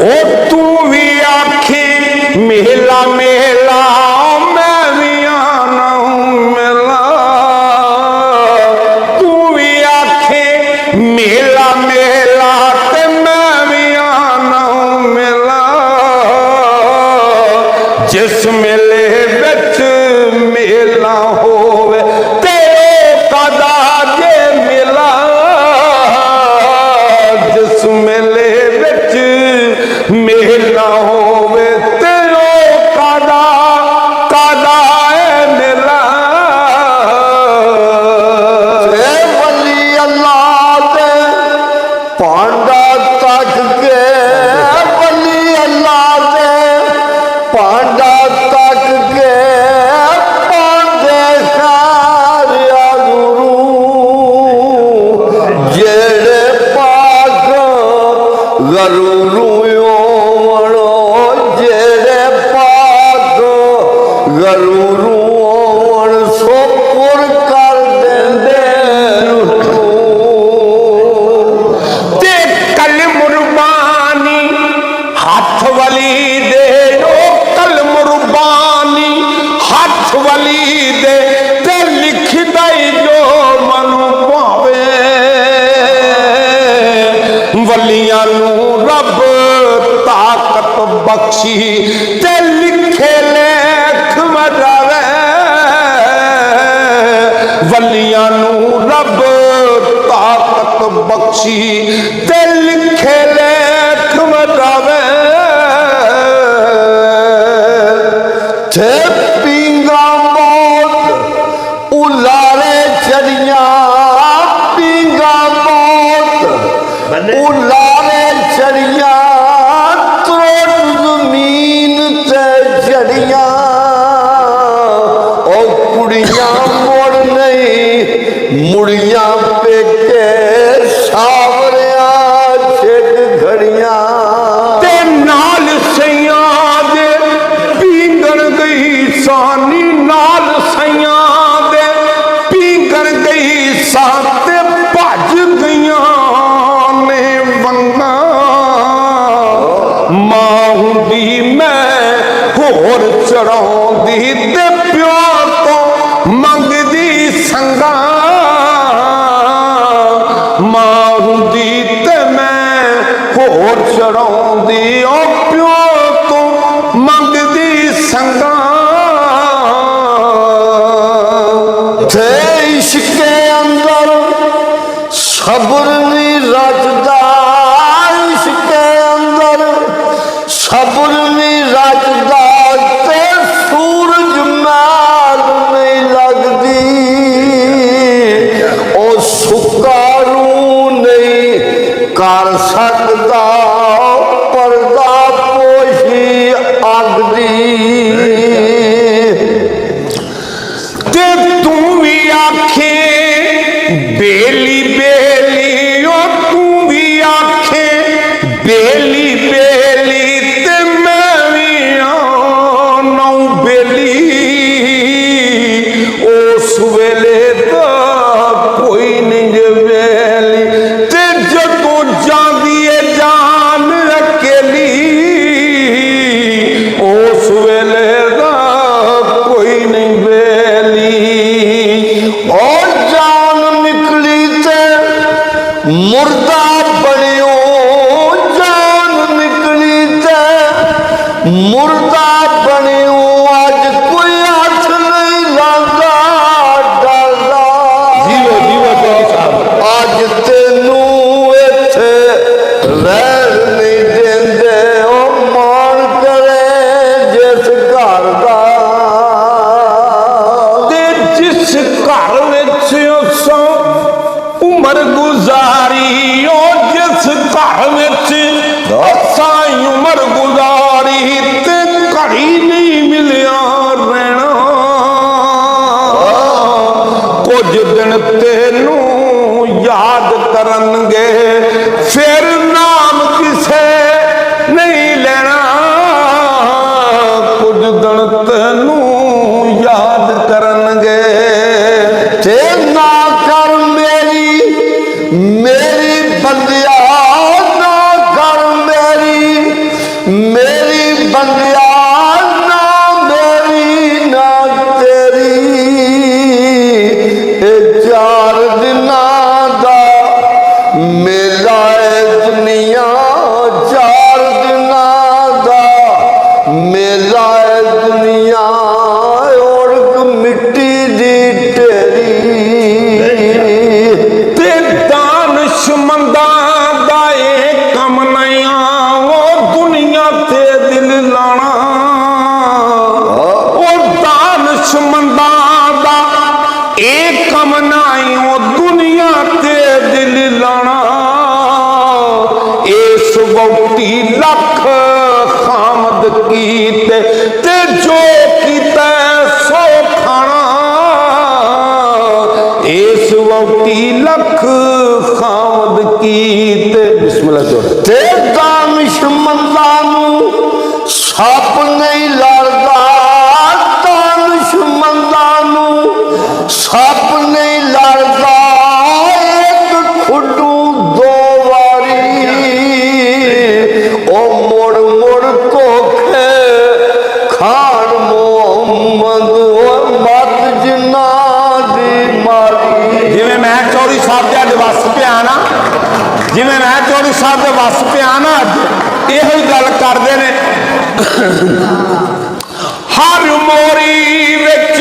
ओ तू भी आखी मेला मेला मैं भी आना मेला, तू भी आखी मेला मेला ते मैं भी आना मेला। जिस मेले बिच मेला होवे ते कदा जे मेला, जिस मेले बिच मेला होवे ते कदा कदा मेला। वली अल्लाह दे पांडा तक के, वली अल्लाह दे पांडा तक के पांडे सारिया गुरु, जेड़े पाक गरुरू जेड़े पाक गरुरू सोपुर कर देंदे ते कल मुरबानी हाथ वली दे, ओ कल मुरबानी हाथ वली दे ते लिख दई जो मनु पावे। वलियां नू रब ताकत बख्शी ते लिखे लेख मरावे। वलियां नू रब ताकत बख्शी ते लिखे लेख मरावे। थे पींगा मौत उलारे चढ़िया, पींगा मौत उलारे चढ़िया, त्रोट जमीन ते चढ़िया। ओ कुड़ियां मुड़ नहीं मुड़िया पेके सावरिया छेक घड़िया। ते नाल सैयां दे पींगण गई सानी, नाल सैयां दे पींगण गई सा ते भज गईयां ने वंगा। मां हुंदी मैं होर चढ़ाउंदी ते प्यो तो मंगदी संगा। मां हुंदी ते मैं होर चढ़ाउंदी ओ प्यो तो मंगदी संगा। थे इश्के अंदर सब्र नहीं रचदा, इश्के अंदर सब्र नहीं रचदा, ते सूरज मैल नहीं लगदी। ओ सुकारू नहीं कर सकदा पर्दा पोशी अग दी। ते तू भी आखे बेली बेली, ओ तू भी आखे बेली बेली ते मैं भी आना बेली। उस वेले तो कोई नहीं जे बेली, ते जदों जांदी है जान अकेली। उस वेले दा कोई नहीं बेली। और जान निकली ते मुर्दा बनियो, जान निकली ते मुर्दा बनियो। अज कोई हथ नहीं लांदा डरदा, जीवो जीवो तेरी साहब। अज तेनू इत्थे रहन नहीं देंदे। ओ मान करे जिस घर दा, ते जिस घर विच असां उमर गुजारी, ओ जिस घर विच असां उमर गुजारी ते घड़ी नहीं मिलिया रहना। कुछ दिन तेनू याद करनगे फिर नाम किसे नहीं लेना। कुछ दिन तेनू याद करनगे ते ना कर मेरी मेरी बंदिया, ना कर मेरी चार दिनां दा मेला है दुनिया और मिट्टी दी ढेरी ते दानशमंदां दा कम नहीं वो दुनिया ते दिल लाना वो दानशमंदां दा कम नहीं वो दुनिया ते दिल लाना इस वक्ती लख खामद कीते ते जो कीता सो खाना इस वक्ती लख खामद कीते बिस्मिल्लाह जोड़ ते दानिशमंदां नूं सप नहीं लड़दा दानिशमंदां नूं सप नहीं लड़दा एक खुडू दो वारी ओ मुड़ मुड़ धोखे खान मोहम्मद ओ मत जिन्ना दी मारी जिवें मैं चौधरी साहब दे अज वस पिया ना जिवें मैं चौधरी साहब दे वस पिया ना अज इहो ही गल करदे ने हर मोरी विच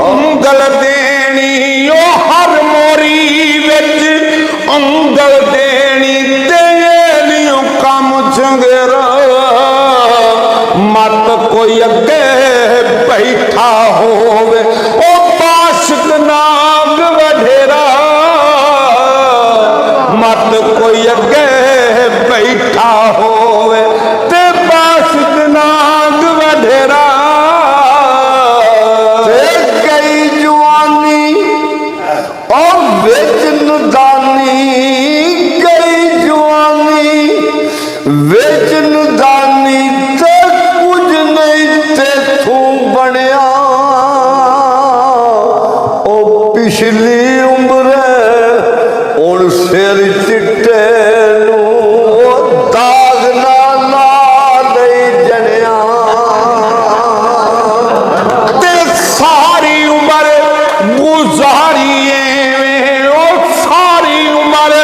ਉਂਗਲ देनी ओ हर मोरी विच ਉਂਗਲ देनी ते लियो कम चंगेरा मत कोई अगे बैठा होवे ओ बाशिक नाग वढेरा मत कोई अगे बैठा होवे ते बाशिक नाग वढेरा ते गई जवानी और विच नदानी गई जवानी विच नदानी ते कुछ नहीं ते तू बनया ओ पिछली उम्र हुण सिर चिट्टे नूं ओ दाग ना ला नहीं जनिया ते सारी उम्र गुजारी एवें ओ सारी उम्र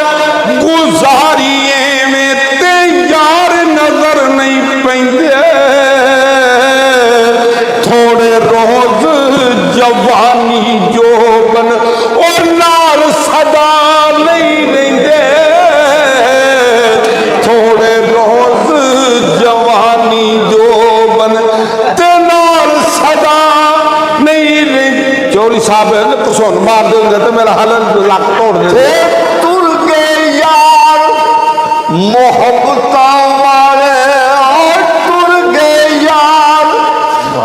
गुजारी एवें ते यार नजर नहीं पैंदे थोड़े रोज जवानी जोबन ओ नाल सदा नहीं लेंदे थोड़े रोज जवानी जोबन ते नाल सदा नहीं लेंदे चौधरी साहब परसों मार देंगे तो मेरा हाल लक तोड़ ते दे तुर गए यार मोहब्बतां वाले और तुर गए यार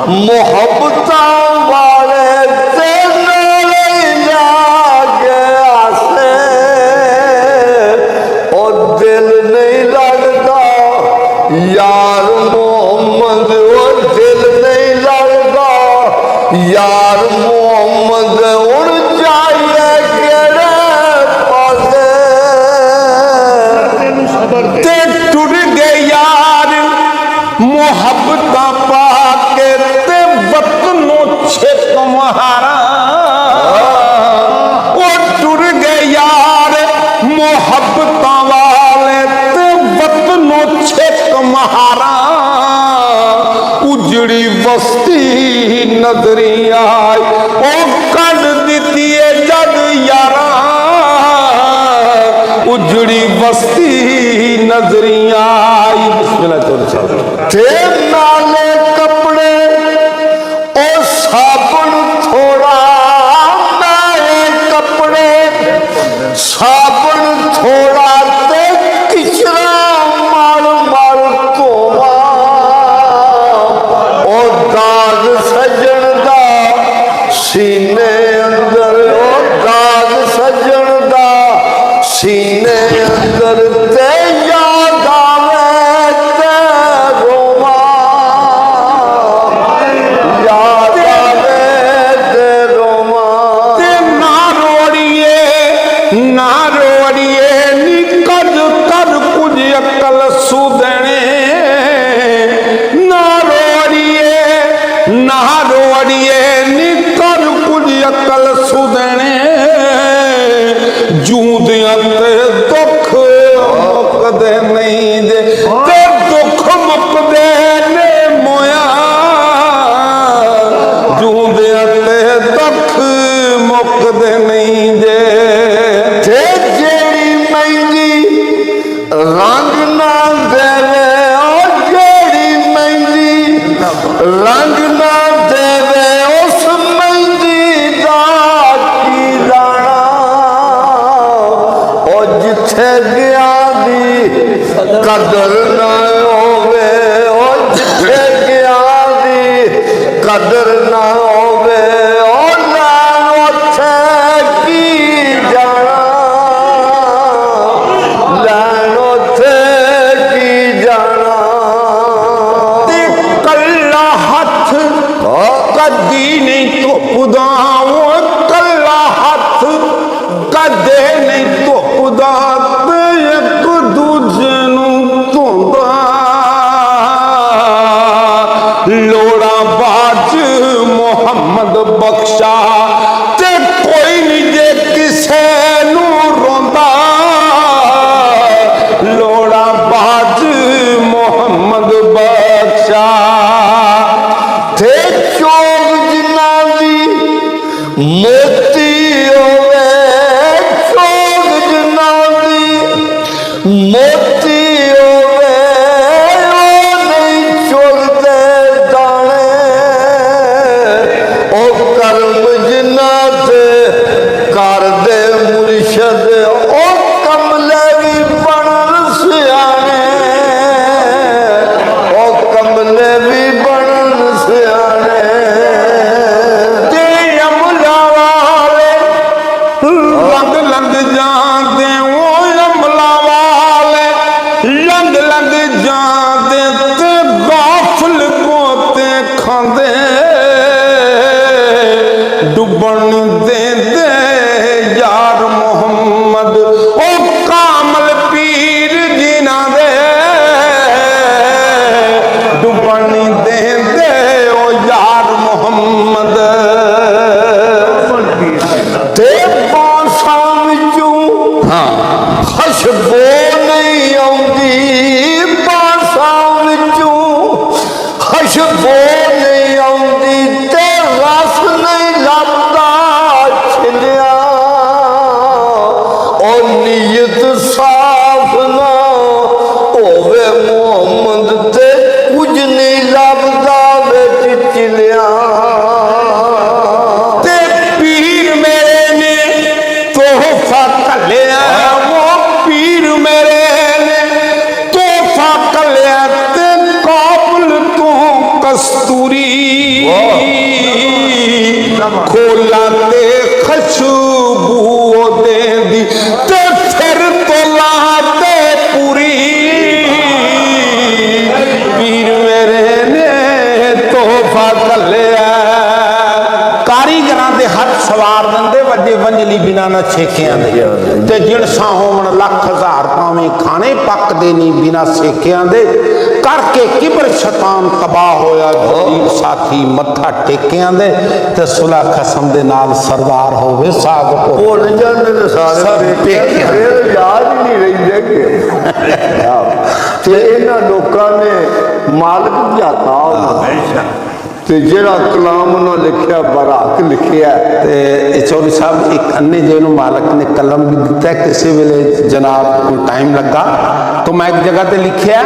मोहब्बतां वाले ते नाले जाके आसे और दिल नहीं लगता यार मोहम्मद और दिल नहीं लगता यार मोहम्मद उड़ जाइए केड़े पासे ते टुट गए यार मोहब्बत पाके ते वतनों छेक महारा वो टुट गए यार मोहब्बत वाले ते वतनों छेक महारा उजड़ी बस्ती नजरी आई ओ कढ़ दिती है जद यारा उजड़ी बस्ती नजरी आई बिस्मिल्लाह चौधरी साहब ते नाले कपड़े ओ साबुन थोड़ा नाले कपड़े साबुन थोड़ा ते किचरा मार मार धोवा ओ दाग सजन दा सीने अंदर ओ दाग सजन दा सीने अंदर ते याद आवे कदर ना होवे और लैन उत्थे की जाना लैन उत्थे की जाना ते कल्ला हथ कदी नहीं धुपदा कल्ला हथ कदे नहीं धुपदा ते एक दूजे नूं धोंदा लोड़ा बाज मुहम्मद बख्शा ते कोई नहीं जे किसे नूं रोंदा लोड़ा बाज मुहम्मद बख्शा थे चोग जिन्ना दी मोती होवे चोग जिन्ना दी मोती होवे ओ नहीं चुलते दाने ओ कर्म जिन्ना ते कर दे मुर्शद ओ कमले भी बनन सियाने ओ कमले भी बनन सियाने ते अमला वाले लंग लंग जाते ओ अमला वाले लंग लंग जाते ते गाफल पोते खांदे डुबन दे यार मोहम्मद ओ कामल पीर जिना दे डुबन दे ओ यार मोहम्मद ते बांसा विचों खुशबू नहीं आउंदी बांसा विचों खुशबू नहीं आउंदी ते रस नहीं लभदा छिलिया ओ नीयत साफ ना होवे मोहम्मद ते कुछ नहीं लभदा विच चिलिया ते पीर मेरे ने तोहफा कलिया वो पीर मेरे ने तोहफा कलिया ते काबुल तू कस्तूरी खोला ते खुशबू दे दी ते फिर तो लाते पूरी पीर मेरे ने तोहफा कलिया कारीगरां दे हथ सवार दिंदे वड्डे वंजली बिना ना छेकियां दे ते जिणसां होवण लख हज़ार भावें खाने पकदे नहीं बिना सेकियां दे करके किबर शैतान तबाह होया जलील साथी मत्था टेकियां दे ते सुलह खसम दे नाल सरदार होवे साग भुल जाते ने सारे सब पेकियां। फिर याद ही नहीं रहिंदे कि इन्हां लोकां ने मालिक जाता ते जेड़ा कलाम उन्होंने लिखिया बराक लिखिया ते चौधरी साहब एक अन्य जिन्हों मालक ने कलम भी दिता है किसी वेले जनाब को टाइम लगा तो मैं एक जगह ते लिखिया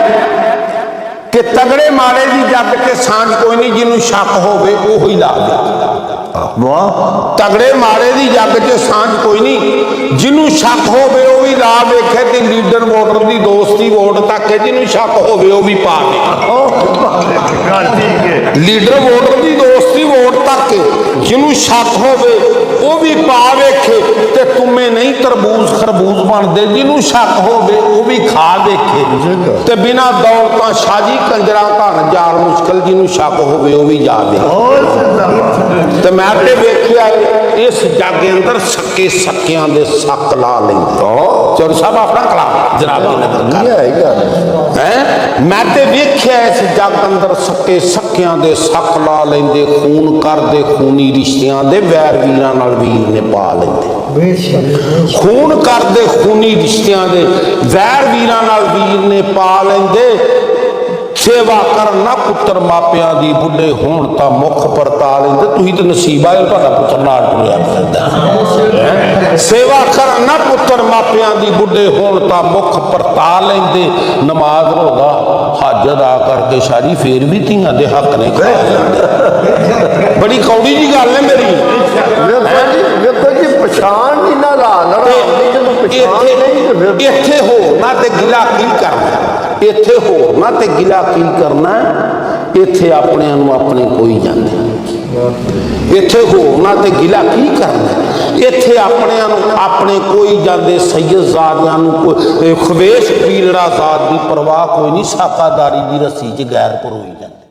कि तगड़े माड़े की जग के सांझ कोई नहीं जिन्हों शक होवे वो ही ला दे तगड़े माड़े की जग च सांझ कोई नहीं जिन्हों शक होवे वो भी ला देखे ते लीडर वोटर की दोस्ती वोट तक है जिन्हों शक होवे वो भी पा दे लीडर वोटर की दोस्ती वोट तक है जिन्हों शक होवे वो भी पा वेखे ते तुम्हें नहीं तरबूज खरबूज बनते जिन्हों शक होवे वो भी खा देखे ते बिना दौलत शाजी कंजरा धन जार मुश्किल जिन्हों शक होवे वो भी जा दे ते मैं ते वेखिया इस जग अंदर सके सकियां दे सक ला लेंदे चौधरी साहब अपना कलाम जनाब जी नजर कर हैं मैं ते वेखिया इस जग अंदर सके सकियां दे सक ला लेंदे खून करदे खूनी रिश्तियां दे वैर वीरां नाल वीर ने पा लेंदे खून करदे खूनी रिश्तियां दे वैर वीरां नाल वीर ने पा लेंदे सेवा करना पुत्र मापियां दी बुढ़े होण तां मुख परता लेंदे तुसीं ते नसीब आए तुहाडा पुत्र नाल टुरिया फिरदा सेवा करना पुत्र मापियां दी बुढ़े होण तां मुख परता लेंदे नमाज रोज़ा हज अदा करके शादी फिर भी धीआं दे हक ने खा लेंदे बड़ी कौड़ी जी गल है मेरी देखो जी पछाण नहीं ना ला इत्थे हो ना ते गिला की करना इत्थे हो ना ते गिला की करना इत्थे अपने अपने कोई जाते ਇੱਥੇ ਹੋਣਾ ਤੇ ਗਿਲਾ ਕੀ ਕਰਨਾ। ਇੱਥੇ ਆਪਣਿਆਂ ਨੂੰ ਆਪਣੇ ਕੋਈ ਜਾਂਦੇ ਸੈਯਦਜ਼ਾਦਿਆਂ ਨੂੰ ਕੋਈ ਖਵੇਸ਼ ਪੀਲੜਾ ਜ਼ਾਦ ਦੀ ਪਰਵਾਹ ਕੋਈ ਨਹੀਂ, ਸਾਕਾਦਾਰੀ ਦੀ ਰੱਸੀ 'ਚ ਗੈਰ ਪਰੋਈ ਜਾਂਦੇ।